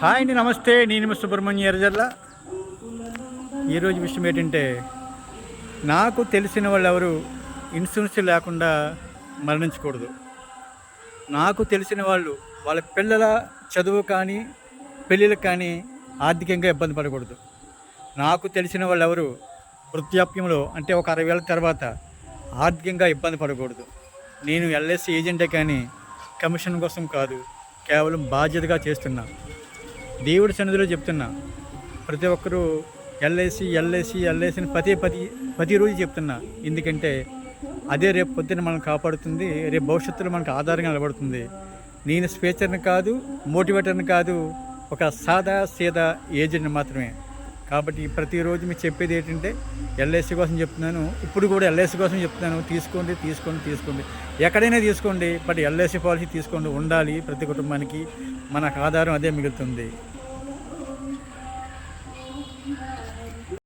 Hi అండి, నమస్తే. నేను సుబ్రహ్మణ్య ఎర్రజల్ల. ఈరోజు విషయం ఏంటంటే, నాకు తెలిసిన వాళ్ళు ఎవరు ఇన్సూరెన్స్ లేకుండా మరణించకూడదు. నాకు తెలిసిన వాళ్ళు వాళ్ళ పిల్లల చదువు కానీ పెళ్ళిళ్ళకి కానీ ఆర్థికంగా ఇబ్బంది పడకూడదు. నాకు తెలిసిన వాళ్ళు ఎవరు వృద్ధాప్యంలో అంటే ఒక 60 ఏళ్ళ తర్వాత ఆర్థికంగా ఇబ్బంది పడకూడదు. నేను ఎల్ఐసి ఏజెంటే కానీ కమిషన్ కోసం కాదు, కేవలం బాధ్యతగా చేస్తున్నా. దేవుడి సన్నిధిలో చెప్తున్నా, ప్రతి ఒక్కరూ ఎల్ఐసిని ప్రతిరోజు చెప్తున్నా. ఎందుకంటే అదే రేపు పొద్దున్న మనం కాపాడుతుంది, రేపు భవిష్యత్తులో మనకు ఆధారంగా నిలబడుతుంది. నేను స్పీచర్ని కాదు, మోటివేటర్ని కాదు, ఒక సీదా ఏజెంట్ని మాత్రమే. కాబట్టి ప్రతిరోజు మీకు చెప్పేది ఏంటంటే, ఎల్ఐసి కోసం చెప్తున్నాను. ఇప్పుడు కూడా ఎల్ఐసి కోసం చెప్తున్నాను. తీసుకోండి. ఎక్కడైనా తీసుకోండి, బట్ ఎల్ఐసి పాలసీ తీసుకోండి. ఉండాలి. ప్రతి కుటుంబానికి మనకు ఆధారం అదే మిగులుతుంది.